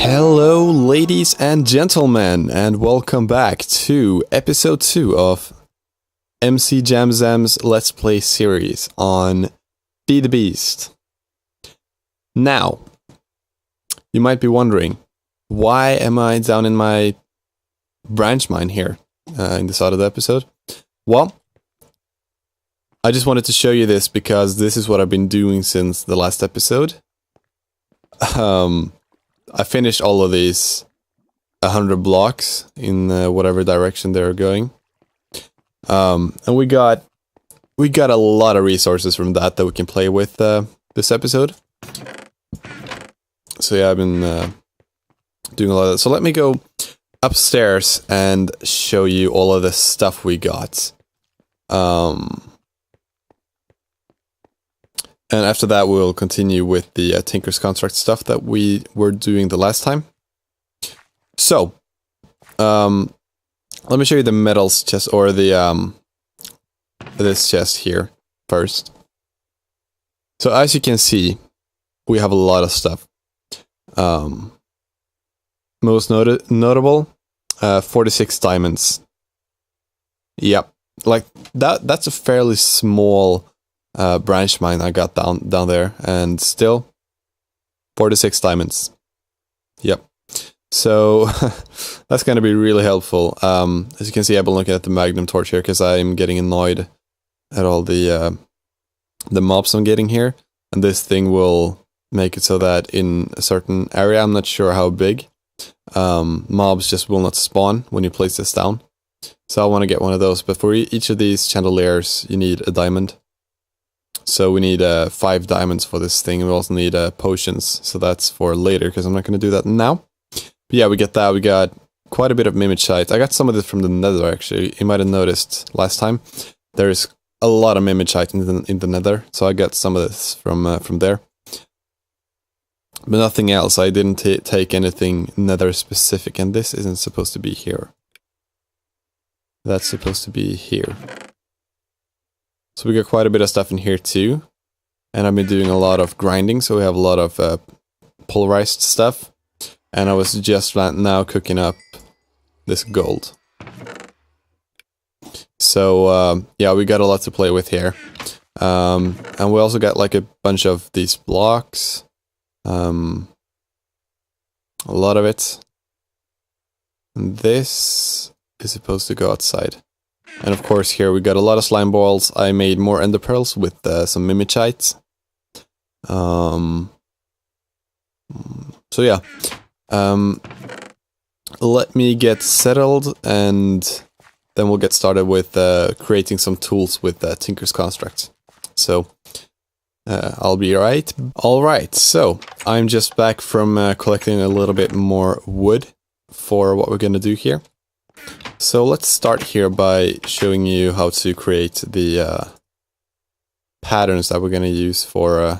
Hello, ladies and gentlemen, and welcome back to episode 2 of MCJamZam's Let's Play series on Be the Beast. Now, you might be wondering, why am I down in my branch mine here in the start of the episode? Well, I just wanted to show you this because this is what I've been doing since the last episode. I finished all of these 100 blocks in whatever direction they're going. And we got a lot of resources from that we can play with this episode. So yeah, I've been doing a lot of that. So let me go upstairs and show you all of the stuff we got. And after that, we'll continue with the Tinker's Construct stuff that we were doing the last time. So, let me show you the metals chest, or the this chest here first. So as you can see, we have a lot of stuff. Most notable, 46 diamonds. Yep, like that's a fairly small branch mine I got down there, and still 46 diamonds. Yep. So that's going to be really helpful. As you can see, I've been looking at the magnum torch here because I'm getting annoyed at all the mobs I'm getting here, and this thing will make it so that in a certain area, I'm not sure how big, mobs just will not spawn when you place this down. So I want to get one of those, but for each of these chandeliers, you need a diamond. So we need 5 diamonds for this thing. We also need potions, so that's for later, because I'm not going to do that now. But yeah, we get that. We got quite a bit of mimicite. I got some of this from the nether, actually. You might have noticed last time. There's a lot of mimicite in the nether, so I got some of this from there. But nothing else. I didn't take anything nether specific, and this isn't supposed to be here. That's supposed to be here. So we got quite a bit of stuff in here too, and I've been doing a lot of grinding, so we have a lot of polarized stuff, and I was just now cooking up this gold. So yeah, we got a lot to play with here, and we also got like a bunch of these blocks, a lot of it, and this is supposed to go outside. And of course here we got a lot of slime balls. I made more ender pearls with some mimicite. So yeah. Let me get settled, and then we'll get started with creating some tools with Tinker's Construct. So I'll be right. Alright, so I'm just back from collecting a little bit more wood for what we're gonna do here. So let's start here by showing you how to create the patterns that we're going to use for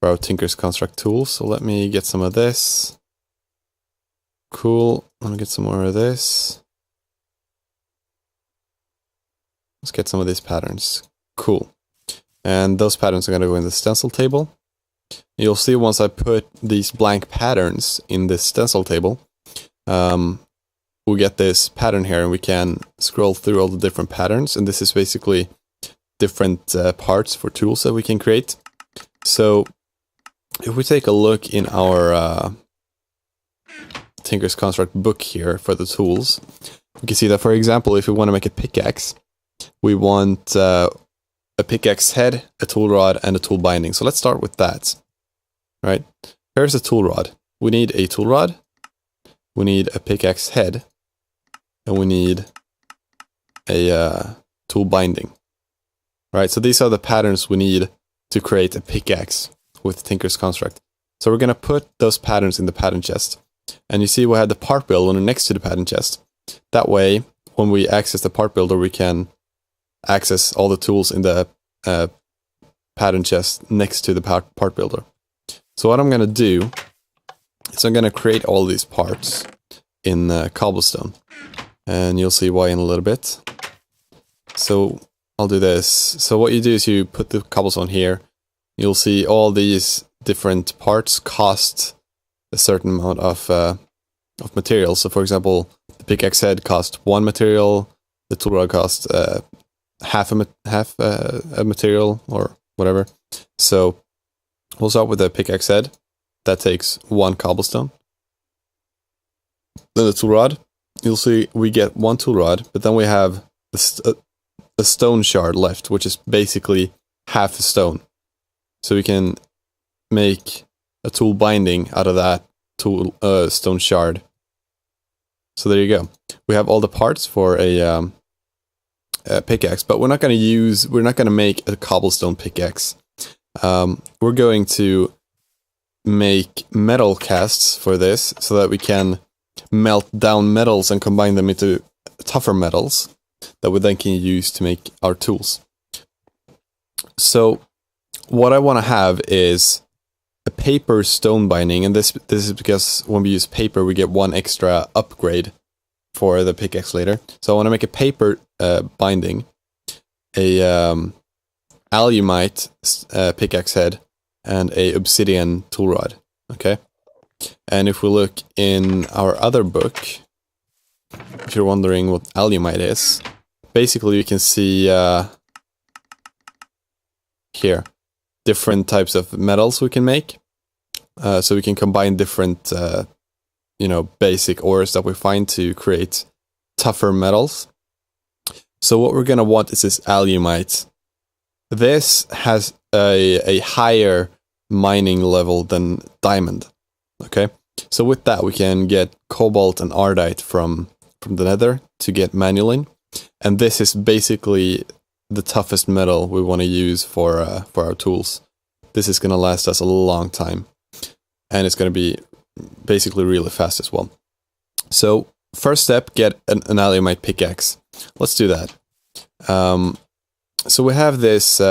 our Tinker's Construct tools. So let me get some of this. Cool. I'm going to get some more of this. Let's get some of these patterns. Cool. And those patterns are going to go in the stencil table. You'll see once I put these blank patterns in this stencil table, we'll get this pattern here, and we can scroll through all the different patterns, and this is basically different parts for tools that we can create. So if we take a look in our Tinker's Construct book here for the tools, we can see that, for example, if we want to make a pickaxe, we want a pickaxe head, a tool rod, and a tool binding. So let's start with that. Right? Here's a tool rod. We need a tool rod, we need a pickaxe head, and we need a tool binding. Right, so these are the patterns we need to create a pickaxe with Tinker's Construct. So we're going to put those patterns in the pattern chest. And you see we have the part builder next to the pattern chest. That way, when we access the part builder, we can access all the tools in the pattern chest next to the part builder. So what I'm going to do is I'm going to create all these parts in cobblestone. And you'll see why in a little bit. So I'll do this. So what you do is you put the cobblestone here. You'll see all these different parts cost a certain amount of material. So for example, the pickaxe head cost 1 material, the tool rod cost half a material or whatever. So we'll start with the pickaxe head. That takes 1 cobblestone. Then the tool rod, you'll see we get 1 tool rod, but then we have a stone shard left, which is basically half a stone. So we can make a tool binding out of that tool stone shard. So there you go. We have all the parts for a pickaxe, but we're not going to make a cobblestone pickaxe. We're going to make metal casts for this so that we can melt down metals and combine them into tougher metals that we then can use to make our tools. So what I want to have is a paper stone binding, and this is because when we use paper we get 1 extra upgrade for the pickaxe later. So I want to make a paper binding, a alumite pickaxe head, and a obsidian tool rod. Okay, and if we look in our other book, if you're wondering what alumite is, basically you can see here different types of metals we can make. So we can combine different basic ores that we find to create tougher metals. So what we're gonna want is this alumite. This has a higher mining level than diamond. Okay, so with that we can get cobalt and ardite from the nether to get manuline, and this is basically the toughest metal we want to use for our tools. This is gonna last us a long time, and it's gonna be basically really fast as well. So first step, get an alumite pickaxe. Let's do that. So we have this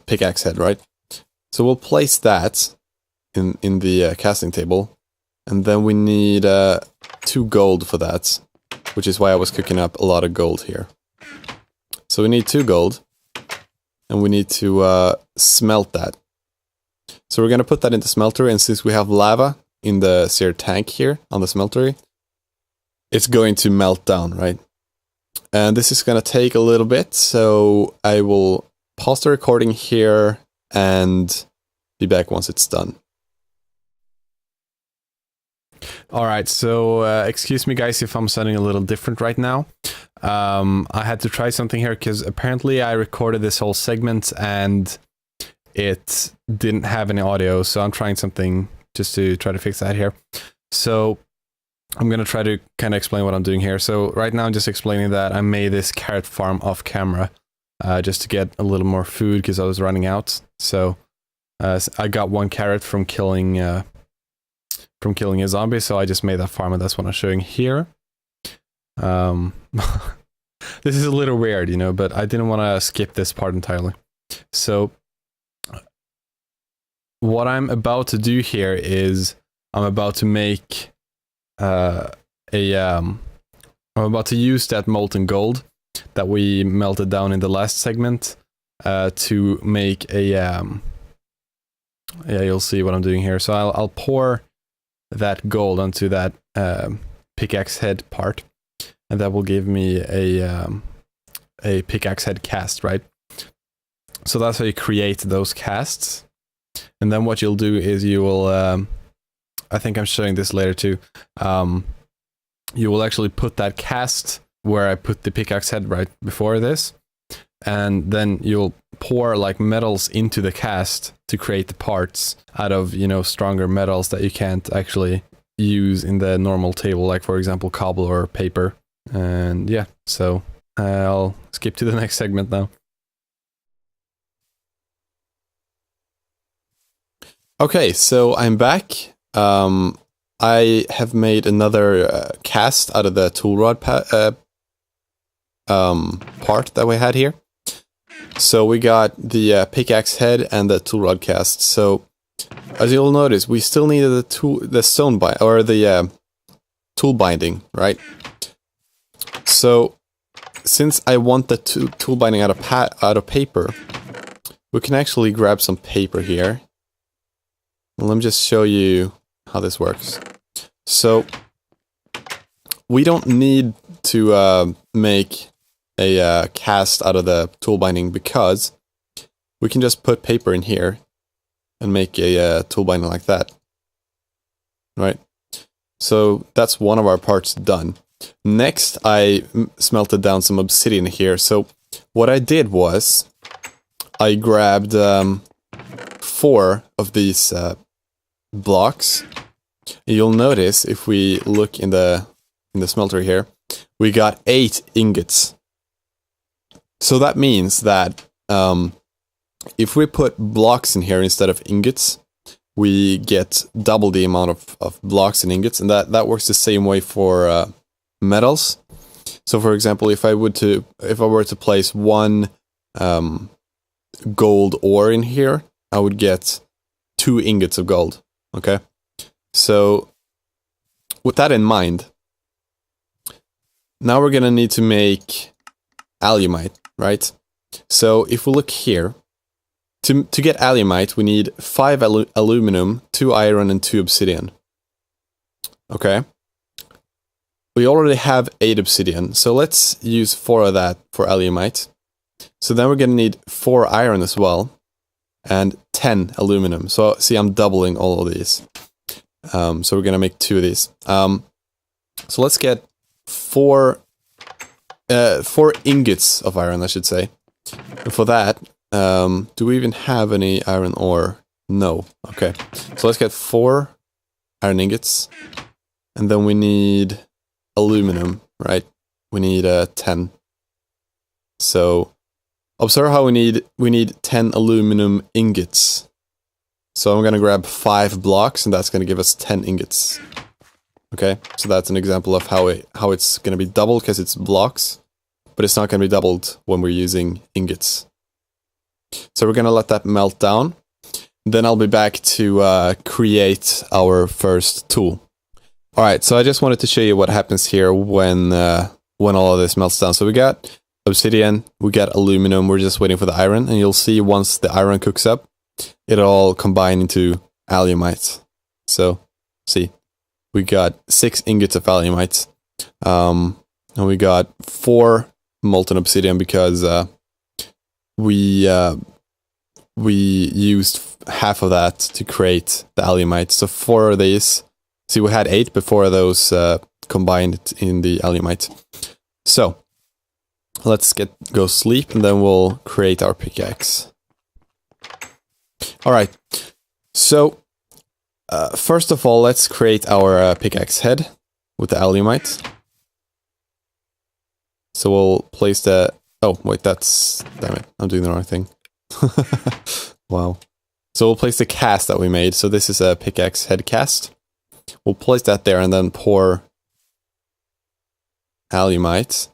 pickaxe head, right? So we'll place that in the casting table, and then we need 2 gold for that, which is why I was cooking up a lot of gold here. So we need 2 gold, and we need to smelt that. So we're gonna put that into smeltery, and since we have lava in the seared tank here on the smeltery, it's going to melt down, right? And this is gonna take a little bit, so I will pause the recording here and be back once it's done. Alright, so excuse me guys if I'm sounding a little different right now. I had to try something here because apparently I recorded this whole segment and it didn't have any audio, so I'm trying something just to try to fix that here. So I'm gonna try to kind of explain what I'm doing here. So right now I'm just explaining that I made this carrot farm off camera just to get a little more food because I was running out. So I got 1 carrot from killing a zombie, so I just made that farm, and that's what I'm showing here. This is a little weird, you know, but I didn't want to skip this part entirely. So what I'm about to do here is I'm about to make I'm about to use that molten gold that we melted down in the last segment to make a yeah, you'll see what I'm doing here. So I'll pour that gold onto that pickaxe head part, and that will give me a pickaxe head cast, right? So that's how you create those casts. And then what you'll do is you will, I think I'm showing this later too, you will actually put that cast where I put the pickaxe head right before this, and then you'll pour like metals into the cast to create the parts out of, you know, stronger metals that you can't actually use in the normal table, like for example cobble or paper. And yeah, so I'll skip to the next segment now. Okay, so I'm back. I have made another cast out of the tool rod part that we had here. So we got the pickaxe head and the tool rod cast. So as you'll notice, we still needed the stone bind or the tool binding, right? So since I want the tool binding out of paper, we can actually grab some paper here. Let me just show you how this works. So we don't need to make a cast out of the tool binding, because we can just put paper in here and make a tool binding like that. Right? So that's one of our parts done. Next, I smelted down some obsidian here. So what I did was I grabbed 4 of these blocks. You'll notice if we look in the smelter here, we got 8 ingots. So that means that if we put blocks in here instead of ingots, we get double the amount of blocks and ingots, and that works the same way for metals. So for example, if I were to place 1 gold ore in here, I would get 2 ingots of gold. Okay? So with that in mind, now we're gonna need to make alumite, right? So if we look here, to get alumite, we need 5 aluminum, 2 iron, and 2 obsidian. Okay? We already have 8 obsidian, so let's use 4 of that for alumite. So then we're gonna need 4 iron as well, and 10 aluminum. So see, I'm doubling all of these. So we're gonna make 2 of these. So let's get 4 ingots of iron, I should say. And for that, do we even have any iron ore? No. Okay. So let's get 4 iron ingots, and then we need aluminum, right? We need 10. So observe how we need 10 aluminum ingots. So I'm gonna grab 5 blocks, and that's gonna give us 10 ingots. Okay, so that's an example of how it's gonna be doubled, because it's blocks, but it's not gonna be doubled when we're using ingots. So we're gonna let that melt down. Then I'll be back to create our first tool. Alright, so I just wanted to show you what happens here when all of this melts down. So we got obsidian, we got aluminum, we're just waiting for the iron, and you'll see once the iron cooks up, it'll all combine into alumite. So, see, we got 6 ingots of alumite, and we got 4 molten obsidian because we used half of that to create the alumite. So 4 of these, see, we had 8 before those combined in the alumite. So let's go sleep, and then we'll create our pickaxe. Alright, so first of all, let's create our pickaxe head with the alumite. So we'll place the... Oh, wait, that's... Damn it, I'm doing the wrong thing. Wow. So we'll place the cast that we made. So this is a pickaxe head cast. We'll place that there and then pour alumite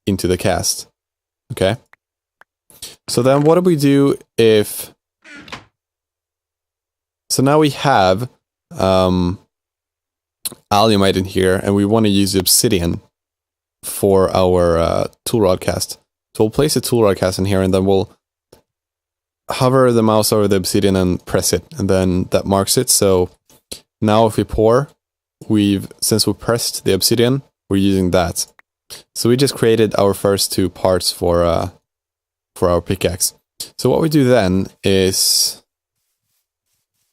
into the cast. Okay. So then what do we do if... So now we have alumite in here, and we want to use obsidian for our tool rod cast. So we'll place a tool rod cast in here, and then we'll hover the mouse over the obsidian and press it, and then that marks it. So now if we pour, since we pressed the obsidian, we're using that. So we just created our first 2 parts for our pickaxe. So what we do then is,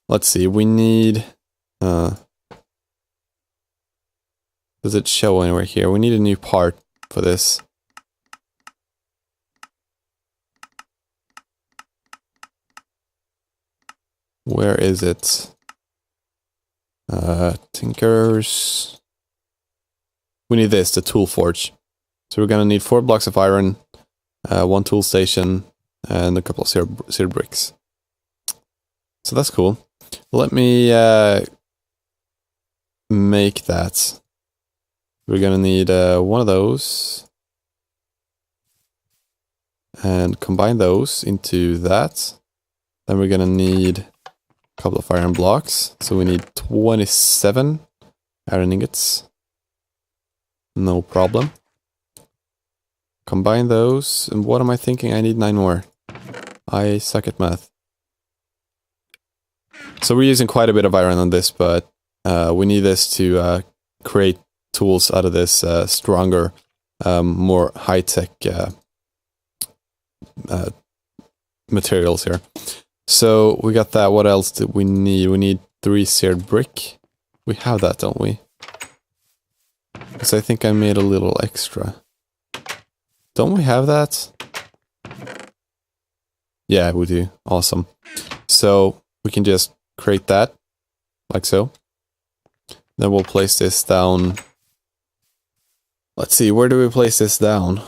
let's see, we need, does it show anywhere here? We need a new part for this. Where is it? Tinkers. We need this, the tool forge. So we're gonna need 4 blocks of iron, 1 tool station, and a couple of seared bricks. So that's cool. Let me make that. We're gonna need 1 of those, and combine those into that. Then we're gonna need a couple of iron blocks. So we need 27 iron ingots. No problem. Combine those, and what am I thinking? I need 9 more. I suck at math. So we're using quite a bit of iron on this, but we need this to create tools out of this stronger, more high-tech materials here. So we got that. What else did we need? We need 3 seared brick. We have that, don't we? Because I think I made a little extra. Don't we have that? Yeah, we do. Awesome. So we can just create that, like so. Then we'll place this down. Let's see, where do we place this down?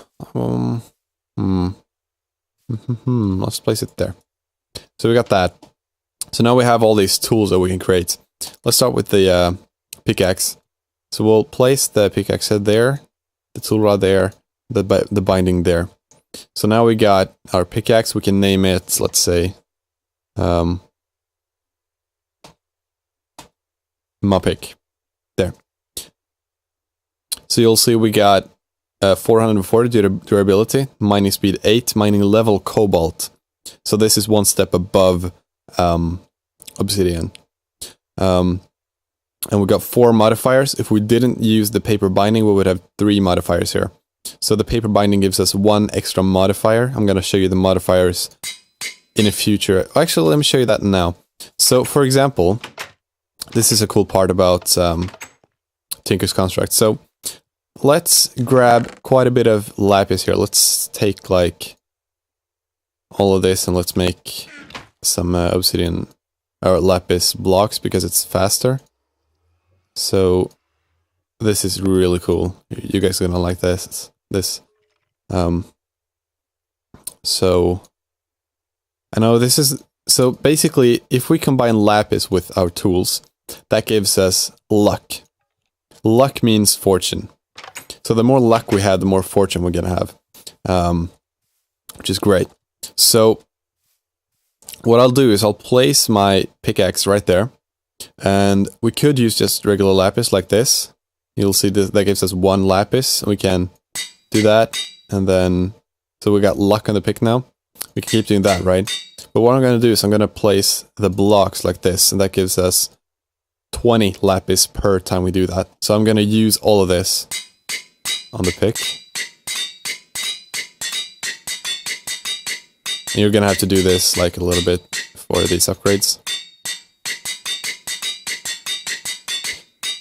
Let's place it there. So we got that. So now we have all these tools that we can create. Let's start with the pickaxe. So we'll place the pickaxe head there, the tool rod there, the binding there. So now we got our pickaxe. We can name it, let's say, Modpack. There. So you'll see we got 440 durability, mining speed 8, mining level cobalt. So this is one step above obsidian. And we got 4 modifiers. If we didn't use the paper binding, we would have 3 modifiers here. So the paper binding gives us 1 extra modifier. I'm going to show you the modifiers in a future. Actually, let me show you that now. So, for example, this is a cool part about Tinker's Construct. So, let's grab quite a bit of lapis here. Let's take, like, all of this and let's make some obsidian or lapis blocks because it's faster. So this is really cool. You guys are gonna like this. So I know this is so basically if we combine lapis with our tools, that gives us luck. Luck means fortune. So the more luck we have, the more fortune we're gonna have, which is great. So what I'll do is I'll place my pickaxe right there. And we could use just regular lapis like this. You'll see that gives us 1 lapis. We can do that. And then, so we got luck on the pick now. We can keep doing that, right? But what I'm going to do is I'm going to place the blocks like this. And that gives us 20 lapis per time we do that. So I'm going to use all of this on the pick. And you're going to have to do this like a little bit for these upgrades.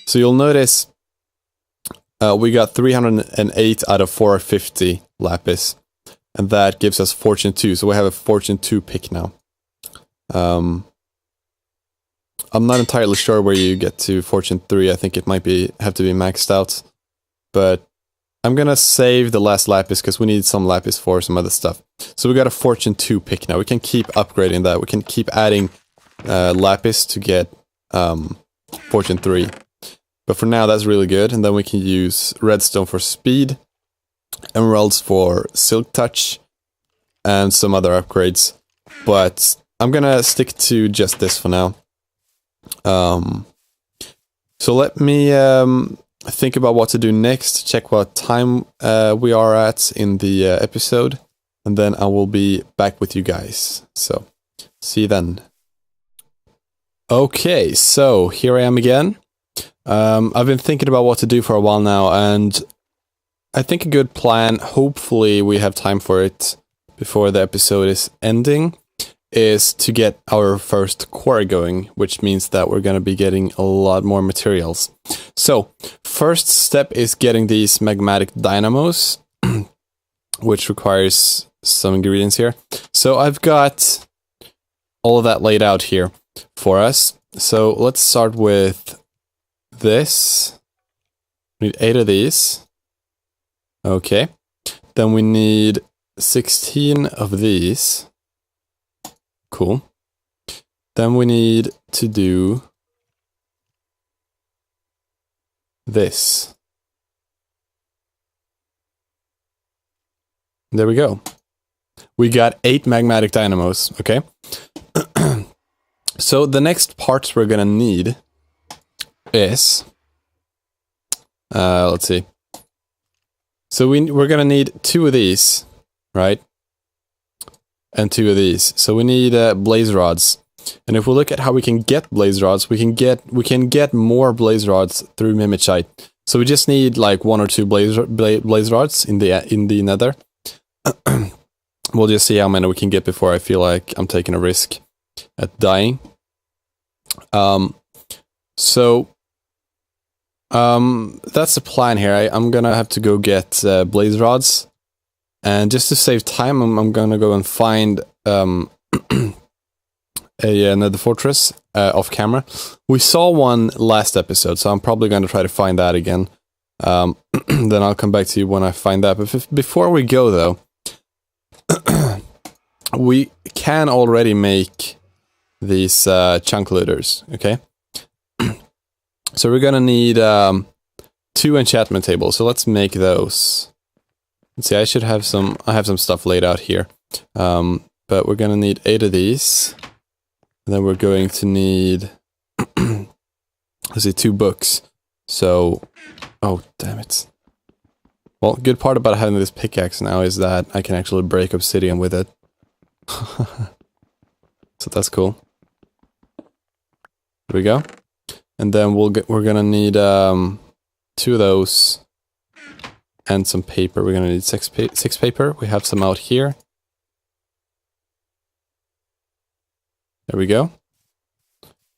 So you'll notice we got 308 out of 450 lapis, and that gives us Fortune 2. So we have a Fortune 2 pick now. I'm not entirely sure where you get to Fortune 3. I think it might have to be maxed out, but I'm gonna save the last lapis because we need some lapis for some other stuff. So we got a Fortune 2 pick now. We can keep upgrading that. We can keep adding lapis to get Fortune 3. But for now, that's really good. And then we can use redstone for speed, emeralds for silk touch, and some other upgrades. But I'm gonna stick to just this for now. So let me think about what to do next, check what time we are at in the episode, and then I will be back with you guys. So, see you then. Okay, so here I am again. I've been thinking about what to do for a while now, and I think a good plan, hopefully we have time for it before the episode is ending, is to get our first quarry going, which means that we're going to be getting a lot more materials. So, first step is getting these magmatic dynamos, which requires some ingredients here. So I've got all of that laid out here for us. So let's start with this. We need 8 of these. Okay. Then we need 16 of these. Cool. Then we need to do this. There we go. We got 8 magmatic dynamos, okay? So the next parts we're gonna need is, let's see. So we're gonna need 2 of these, right? And 2 of these. So we need blaze rods. And if we look at how we can get blaze rods, we can get more blaze rods through Mimicite. So we just need like 1 or 2 blaze rods in the nether. We'll just see how many we can get before I feel like I'm taking a risk at dying. That's the plan here. I'm gonna have to go get blaze rods, and just to save time, I'm gonna go and find another fortress off camera. We saw one last episode, so I'm probably gonna try to find that again. Then I'll come back to you when I find that. But before we go, though, we can already make these chunk loaders. Okay. So we're gonna need 2 enchantment tables. So let's make those. Let's see. I have some stuff laid out here. But we're gonna need 8 of these. And then we're going to need, let's see, 2 books. So, oh damn it. Well, good part about having this pickaxe now is that I can actually break obsidian with it. So that's cool. There we go. And then we're gonna need 2 of those and some paper. We're gonna need 6 paper. We have some out here. There we go.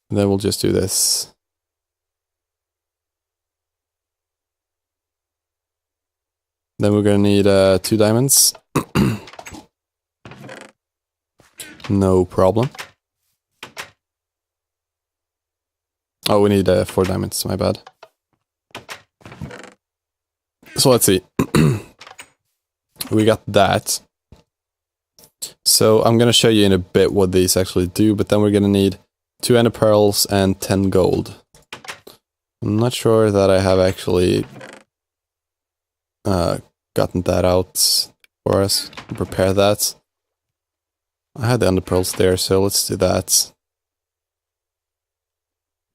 And then we'll just do this. Then we're gonna need 2 diamonds. No problem. Oh, we need 4 diamonds, my bad. So let's see. We got that. So I'm gonna show you in a bit what these actually do, but then we're gonna need 2 ender pearls and 10 gold. I'm not sure that I have actually gotten that out for us. Prepare that. I had the ender pearls there, so let's do that.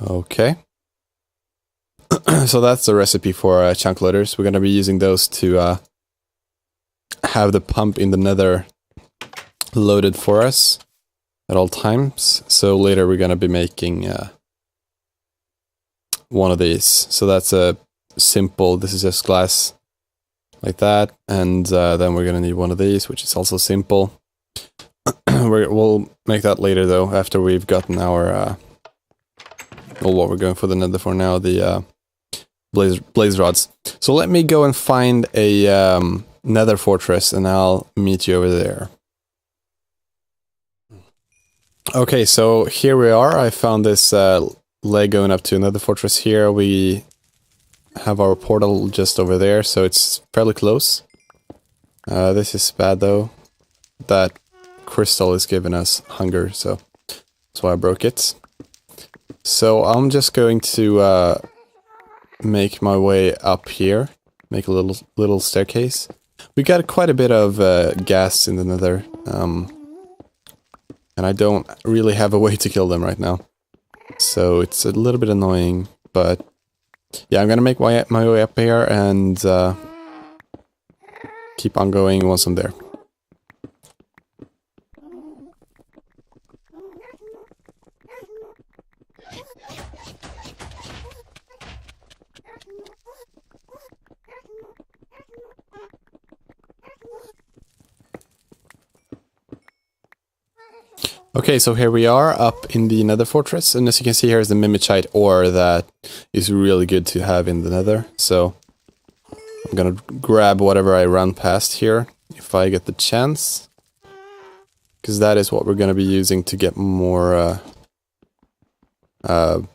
Okay. So that's the recipe for chunk loaders. We're gonna be using those to have the pump in the nether loaded for us at all times. So later we're gonna be making one of these. So that's a simple, this is just glass like that, and then we're gonna need one of these, which is also simple. We'll make that later though, after we've gotten our well, what we're going for the nether for now, the blaze rods. So let me go and find a nether fortress, and I'll meet you over there. Okay, so here we are. I found this leg going up to another fortress here. We have our portal just over there, so it's fairly close. This is bad though. That crystal is giving us hunger, so that's why I broke it. So I'm just going to make my way up here, make a little staircase. We got quite a bit of gas in the nether, and I don't really have a way to kill them right now. So it's a little bit annoying, but yeah, I'm gonna make my way up here and keep on going once I'm there. Okay, so here we are up in the nether fortress, and as you can see here is the mimicite ore that is really good to have in the nether. So I'm gonna grab whatever I run past here if I get the chance, because that is what we're gonna be using to get more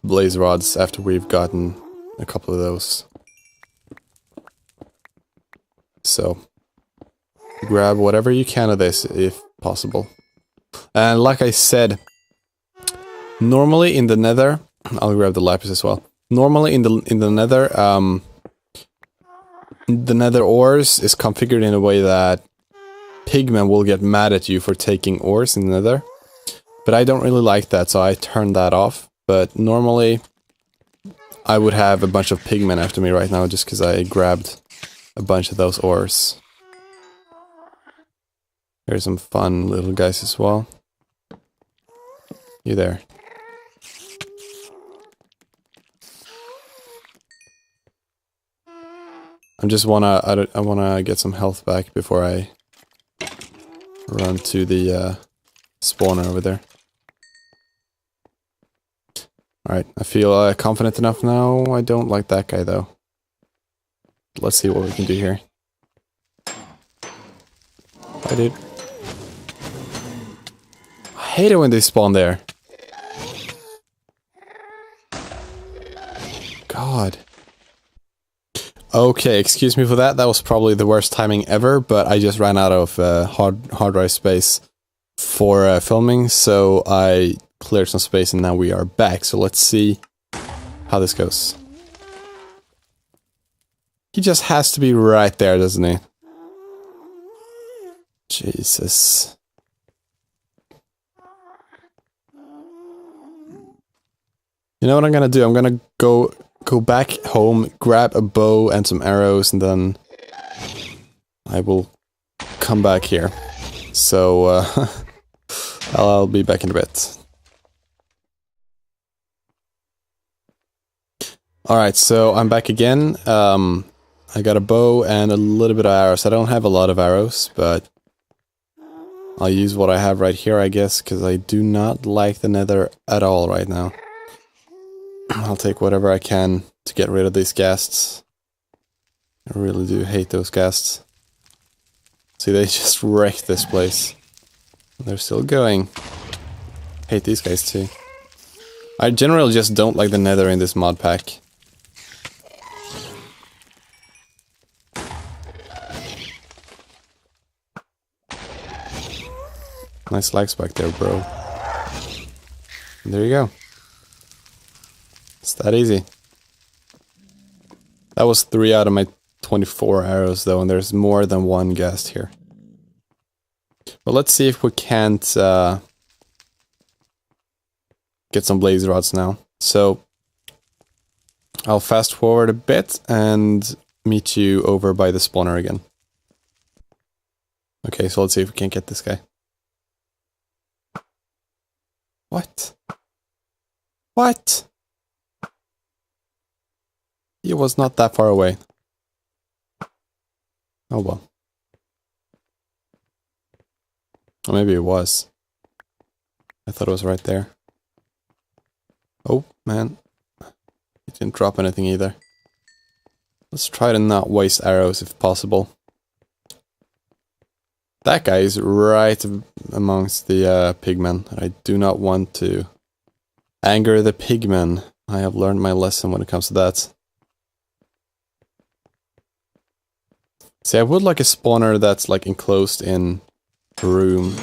blaze rods after we've gotten a couple of those. So grab whatever you can of this if possible. And like I said, normally in the nether, I'll grab the lapis as well. Normally in the nether, the nether ores is configured in a way that pigmen will get mad at you for taking ores in the nether. But I don't really like that, so I turned that off. But normally, I would have a bunch of pigmen after me right now just because I grabbed a bunch of those ores. Here's some fun little guys as well. You there. I wanna get some health back before I run to the spawner over there. Alright, I feel confident enough now. I don't like that guy though. Let's see what we can do here. Hi, dude. I hate it when they spawn there. God. Okay, excuse me for that. That was probably the worst timing ever, but I just ran out of hard drive space for filming, so I cleared some space and now we are back. So let's see how this goes. He just has to be right there, doesn't he? Jesus. You know what I'm gonna do? I'm gonna go back home, grab a bow and some arrows, and then I will come back here. So I'll be back in a bit. Alright, so I'm back again. I got a bow and a little bit of arrows. I don't have a lot of arrows, but I'll use what I have right here, I guess, because I do not like the nether at all right now. I'll take whatever I can to get rid of these ghasts. I really do hate those ghasts. See, they just wrecked this place. They're still going. Hate these guys too. I generally just don't like the nether in this mod pack. Nice lag spike there, bro. And there you go. It's that easy. That was 3 out of my 24 arrows though, and there's more than one ghast here. But let's see if we can't get some blaze rods now. So I'll fast forward a bit and meet you over by the spawner again. Okay, so let's see if we can't get this guy. What? What? He was not that far away. Oh well. Or maybe it was. I thought it was right there. Oh, man. He didn't drop anything either. Let's try to not waste arrows if possible. That guy is right amongst the pigmen. I do not want to anger the pigmen. I have learned my lesson when it comes to that. See, I would like a spawner that's like enclosed in a room.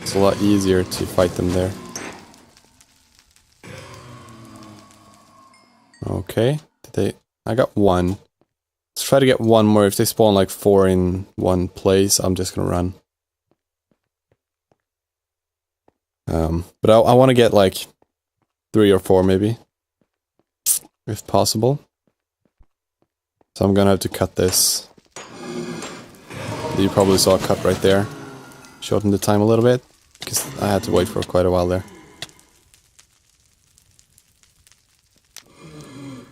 It's a lot easier to fight them there. Okay, did they... I got one. Let's try to get one more. If they spawn like 4 in one place, I'm just gonna run. But I want to get like 3 or 4 maybe, if possible. So I'm gonna have to cut this. You probably saw a cut right there. Shorten the time a little bit, because I had to wait for quite a while there.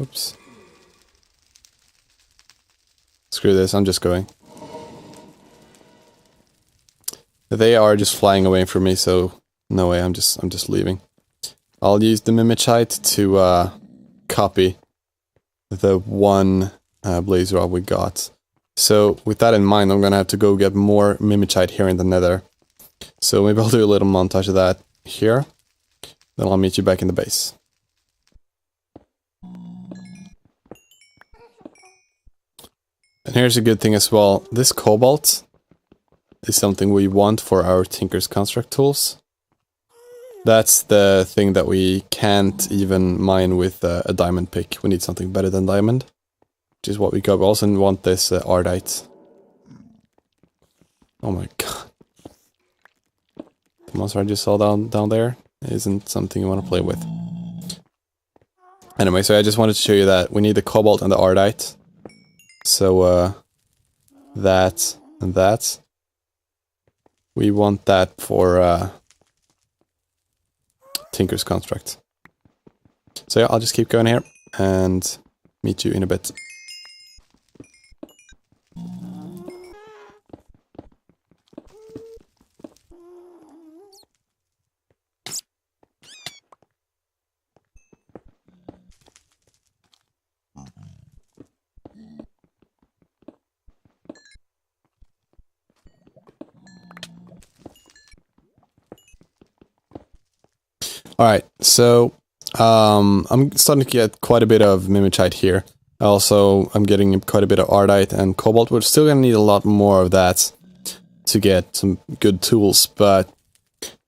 Oops. Screw this, I'm just going. They are just flying away from me, so no way, I'm just leaving. I'll use the mimicite to copy the one blaze rod we got. So with that in mind, I'm gonna have to go get more mimicite here in the nether. So maybe I'll do a little montage of that here. Then I'll meet you back in the base. And here's a good thing as well. This cobalt is something we want for our Tinker's Construct tools. That's the thing that we can't even mine with a diamond pick. We need something better than diamond. Which is what we got. We also want this ardite. Oh my god. The monster I just saw down there isn't something you want to play with. Anyway, so I just wanted to show you that we need the cobalt and the ardite. So, that and that. We want that for, Tinker's Construct. So yeah, I'll just keep going here and meet you in a bit. Alright, so I'm starting to get quite a bit of Mimicite here. Also, I'm getting quite a bit of Ardite and Cobalt. We're still gonna need a lot more of that to get some good tools, but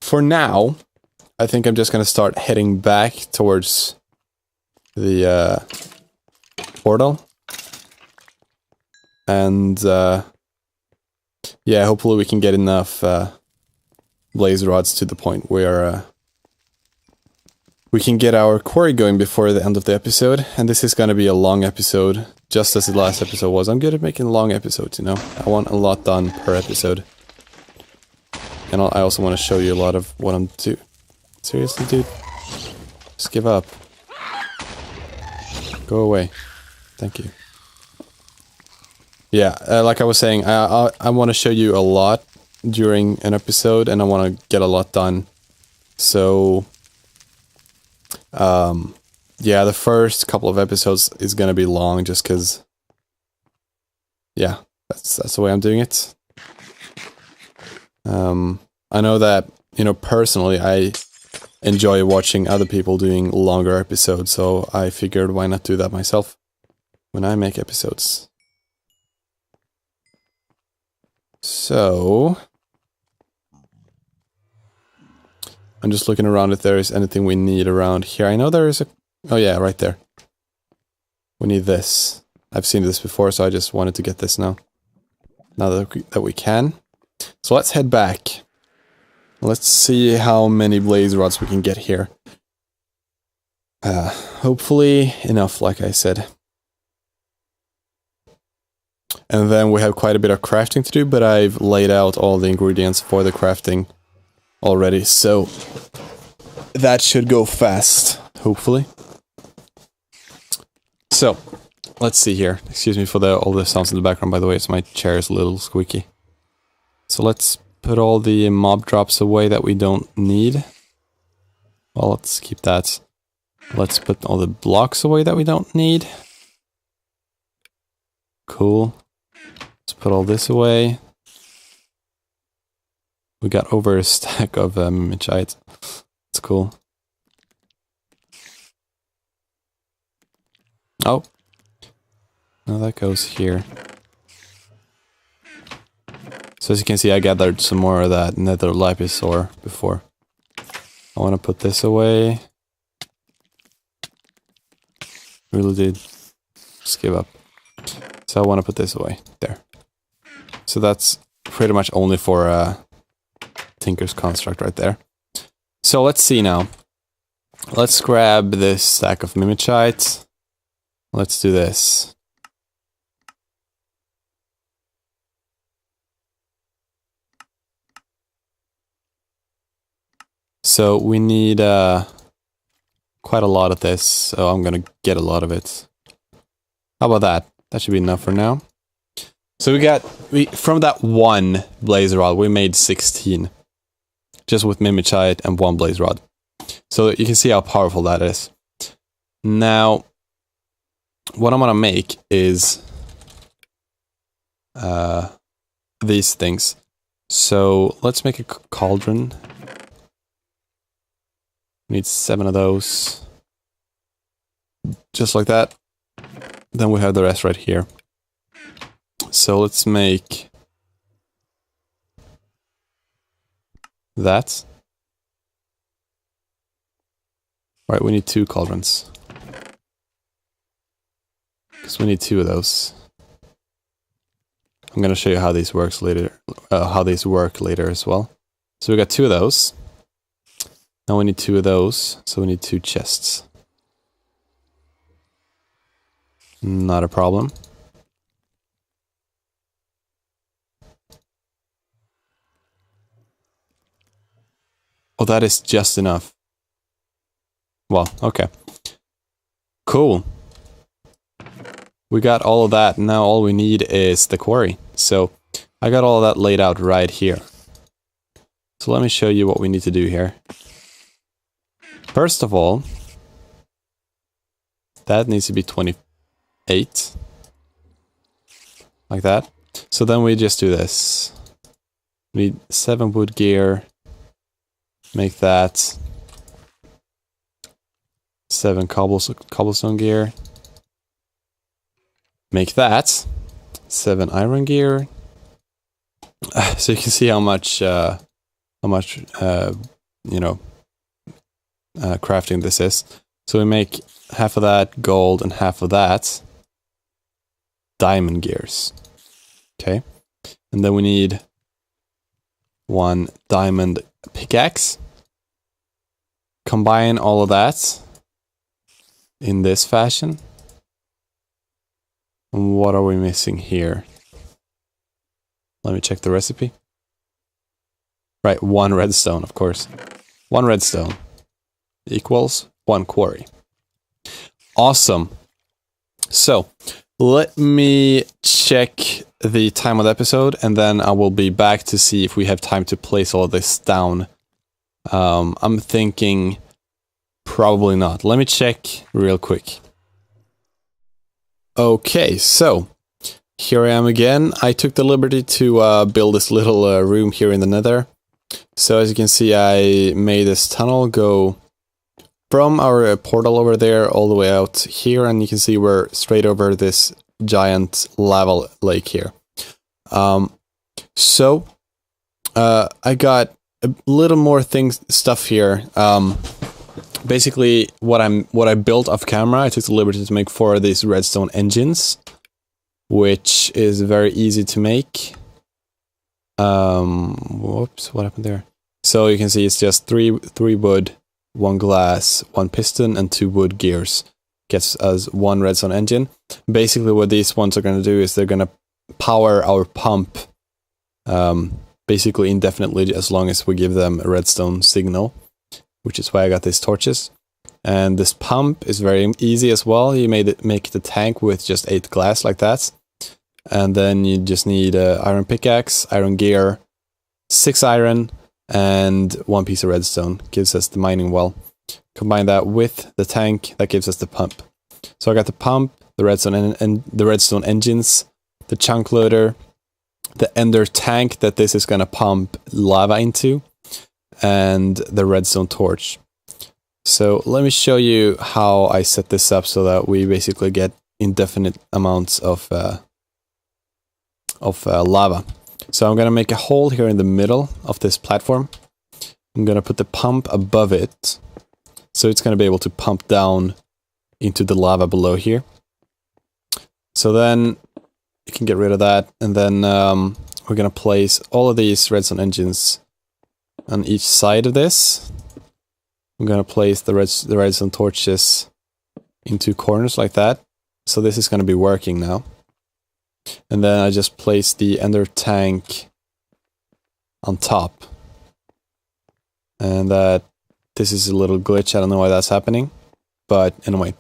for now, I think I'm just gonna start heading back towards the portal. And yeah, hopefully we can get enough blaze rods to the point where we can get our quarry going before the end of the episode. And this is gonna be a long episode, just as the last episode was. I'm good at making long episodes, you know? I want a lot done per episode. And I also want to show you a lot of what I'm doing. Seriously, dude? Just give up. Go away. Thank you. Yeah, like I was saying, I want to show you a lot during an episode, and I want to get a lot done. So, yeah, the first couple of episodes is gonna be long, just because, yeah, that's the way I'm doing it. I know that, you know, personally, I enjoy watching other people doing longer episodes, so I figured why not do that myself when I make episodes. So, I'm just looking around if there is anything we need around here. I know there is a... Oh yeah, right there. We need this. I've seen this before, so I just wanted to get this now. Now that we can. So let's head back. Let's see how many blaze rods we can get here. Hopefully enough, like I said. And then we have quite a bit of crafting to do, but I've laid out all the ingredients for the crafting already, so that should go fast, hopefully. So, let's see here. Excuse me for all the sounds in the background, by the way, so my chair is a little squeaky. So let's put all the mob drops away that we don't need. Well, let's keep that. Let's put all the blocks away that we don't need. Cool. Let's put all this away. We got over a stack of Mimicite. That's cool. Oh. Now that goes here. So as you can see, I gathered some more of that nether lapis ore before. I want to put this away. Really did. Just give up. So I want to put this away. There. So that's pretty much only for Tinker's Construct right there. So let's see now. Let's grab this stack of Mimicite. Let's do this. So we need quite a lot of this, so I'm gonna get a lot of it. How about that? That should be enough for now. So from that one blaze rod, we made 16. Just with Mimicite and one blaze rod. So you can see how powerful that is. Now, what I'm gonna make is these things. So let's make a cauldron. Need 7 of those. Just like that. Then we have the rest right here. So let's make that. Right, we need 2 cauldrons. Because we need 2 of those. I'm gonna show you how these work later as well. So we got 2 of those. Now we need 2 of those, so we need 2 chests. Not a problem. Oh, that is just enough. Well, okay. Cool. We got all of that. Now all we need is the quarry. So I got all of that laid out right here. So let me show you what we need to do here. First of all, that needs to be 28. Like that. So then we just do this. We need 7 wood gear. Make that 7 cobblestone gear. Make that 7 iron gear. So you can see how much crafting this is. So we make half of that gold and half of that diamond gears. Okay. And then we need 1 diamond pickaxe. Combine all of that in this fashion. And what are we missing here? Let me check the recipe. Right, 1 redstone, of course. 1 redstone equals 1 quarry. Awesome. So, let me check the time of the episode, and then I will be back to see if we have time to place all this down. I'm thinking probably not. Let me check real quick. Okay, so here I am again. I took the liberty to build this little room here in the nether. So as you can see, I made this tunnel go from our portal over there all the way out here, and you can see we're straight over this giant lava lake here. I got a little more stuff here. Basically, what I built off camera, I took the liberty to make 4 of these redstone engines, which is very easy to make. Whoops, what happened there? So you can see it's just 3 wood, 1 glass, 1 piston, and 2 wood gears. Gets us 1 redstone engine. Basically, what these ones are going to do is they're going to power our pump, basically indefinitely, as long as we give them a redstone signal. Which is why I got these torches. And this pump is very easy as well. You make the tank with just 8 glass like that. And then you just need iron pickaxe, iron gear, 6 iron, and 1 piece of redstone. Gives us the mining well. Combine that with the tank, that gives us the pump. So I got the pump, the redstone and the redstone engines, the chunk loader, the ender tank that this is gonna pump lava into, and the redstone torch. So let me show you how I set this up so that we basically get indefinite amounts of lava. So I'm gonna make a hole here in the middle of this platform. I'm gonna put the pump above it, so it's gonna be able to pump down into the lava below here. So then you can get rid of that, and then we're gonna place all of these redstone engines on each side of this. I'm gonna place the redstone torches in 2 corners like that. So this is gonna be working now. And then I just place the ender tank on top. And this is a little glitch, I don't know why that's happening. But anyway,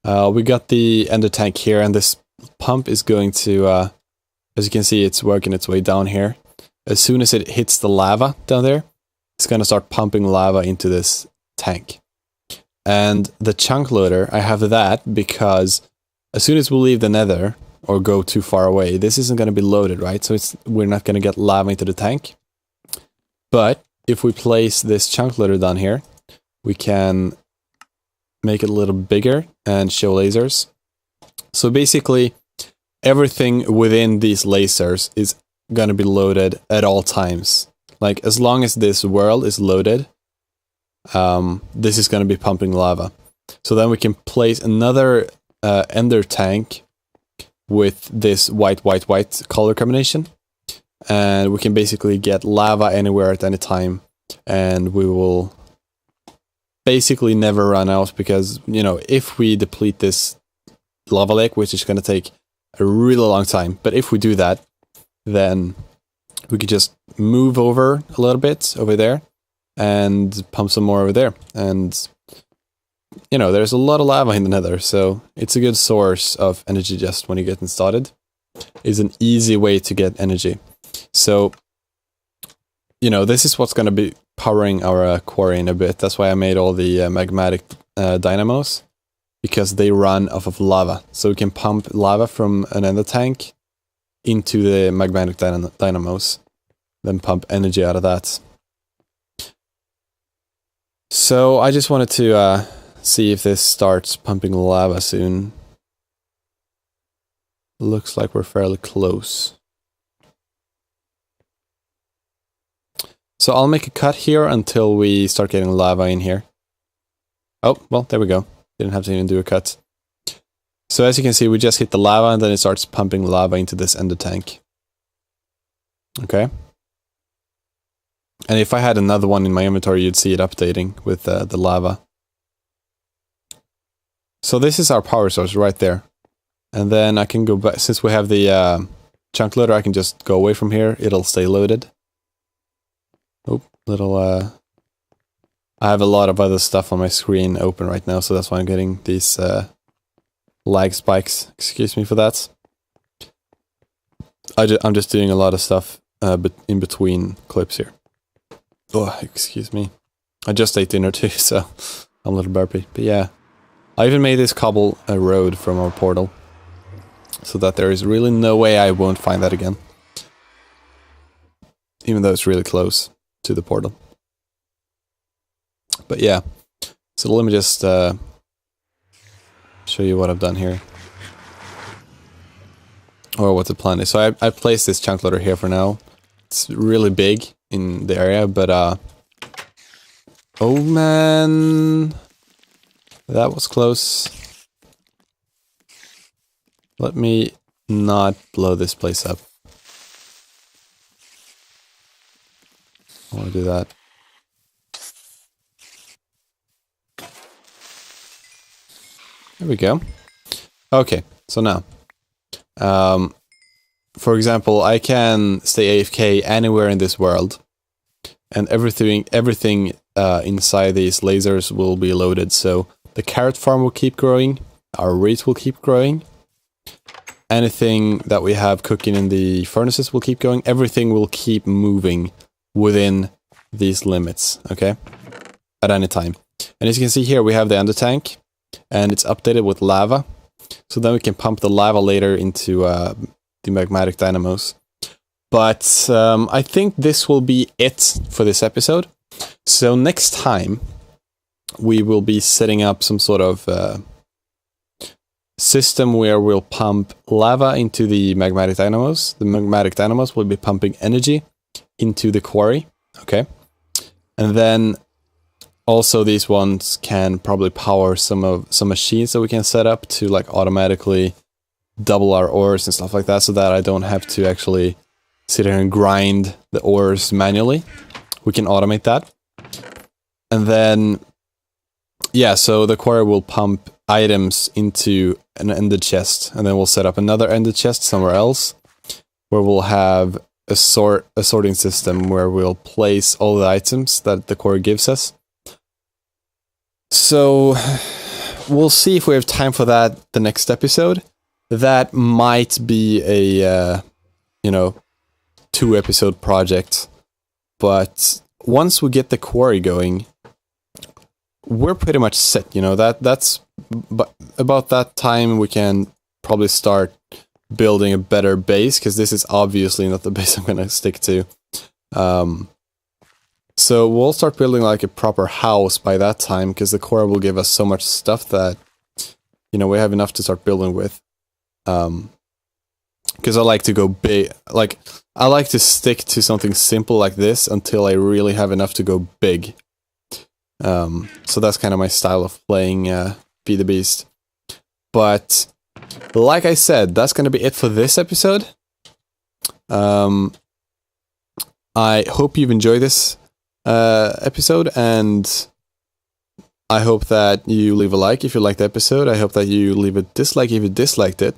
we got the ender tank here, and this pump is going to, as you can see, it's working its way down here. As soon as it hits the lava down there, it's going to start pumping lava into this tank. And the chunk loader, I have that because as soon as we leave the nether or go too far away, this isn't going to be loaded, right? So we're not going to get lava into the tank. But if we place this chunk loader down here, we can make it a little bigger and show lasers. So basically, everything within these lasers is going to be loaded at all times. Like, as long as this world is loaded, this is going to be pumping lava. So then we can place another ender tank with this white color combination. And we can basically get lava anywhere at any time. And we will basically never run out because, you know, if we deplete this lava lake, which is going to take a really long time, but if we do that, then we could just move over a little bit over there and pump some more over there. And you know, there's a lot of lava in the nether, so it's a good source of energy just when you get started. It's an easy way to get energy. So, you know, this is what's going to be powering our quarry in a bit. That's why I made all the magmatic dynamos, because they run off of lava. So we can pump lava from an ender tank into the magmatic dynamos, then pump energy out of that. So I just wanted to see if this starts pumping lava soon. Looks like we're fairly close. So I'll make a cut here until we start getting lava in here. Oh, well, there we go. Didn't have to even do a cut. So as you can see, we just hit the lava and then it starts pumping lava into this ender tank. Okay. And if I had another one in my inventory, you'd see it updating with the lava. So this is our power source right there. And then I can go back, since we have the chunk loader, I can just go away from here. It'll stay loaded. Oh, little, I have a lot of other stuff on my screen open right now, so that's why I'm getting these lag spikes. Excuse me for that. I'm just doing a lot of stuff but in between clips here. Oh, excuse me. I just ate dinner too, so I'm a little burpy. But yeah, I even made this cobble a road from our portal, so that there is really no way I won't find that again. Even though it's really close to the portal. But yeah, so let me just show you what I've done here. Or what the plan is. So I placed this chunk loader here for now. It's really big in the area, but oh man, that was close. Let me not blow this place up. I want to do that. There we go. Okay, so now, for example, I can stay AFK anywhere in this world, and everything inside these lasers will be loaded. So the carrot farm will keep growing, our wheat will keep growing, anything that we have cooking in the furnaces will keep going. Everything will keep moving within these limits, okay, at any time. And as you can see here, we have the ender tank, and it's updated with lava. So then we can pump the lava later into the magmatic dynamos. But I think this will be it for this episode. So next time, we will be setting up some sort of system where we'll pump lava into the magmatic dynamos. The magmatic dynamos will be pumping energy into the quarry, okay? And then also these ones can probably power some machines that we can set up to like automatically double our ores and stuff like that, so that I don't have to actually sit here and grind the ores manually. We can automate that. And then, yeah, so the quarry will pump items into an ender chest, and then we'll set up another ender chest somewhere else, where we'll have a sorting system where we'll place all the items that the quarry gives us. So we'll see if we have time for that the next episode. That might be a, 2-episode project. But once we get the quarry going, we're pretty much set, you know, that's about that time we can probably start building a better base, because this is obviously not the base I'm gonna stick to. So we'll start building like a proper house by that time, because the core will give us so much stuff that, you know, we have enough to start building with. Because I like to go big, like, I like to stick to something simple like this until I really have enough to go big. So that's kind of my style of playing Be the Beast. But like I said, that's going to be it for this episode. I hope you've enjoyed this episode, and I hope that you leave a like if you liked the episode. I hope that you leave a dislike if you disliked it.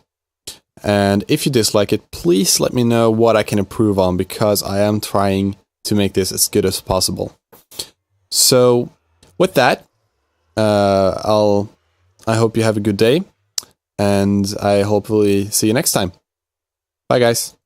And if you dislike it, please let me know what I can improve on, because I am trying to make this as good as possible. So, with that, I hope you have a good day, and I hopefully see you next time. Bye, guys.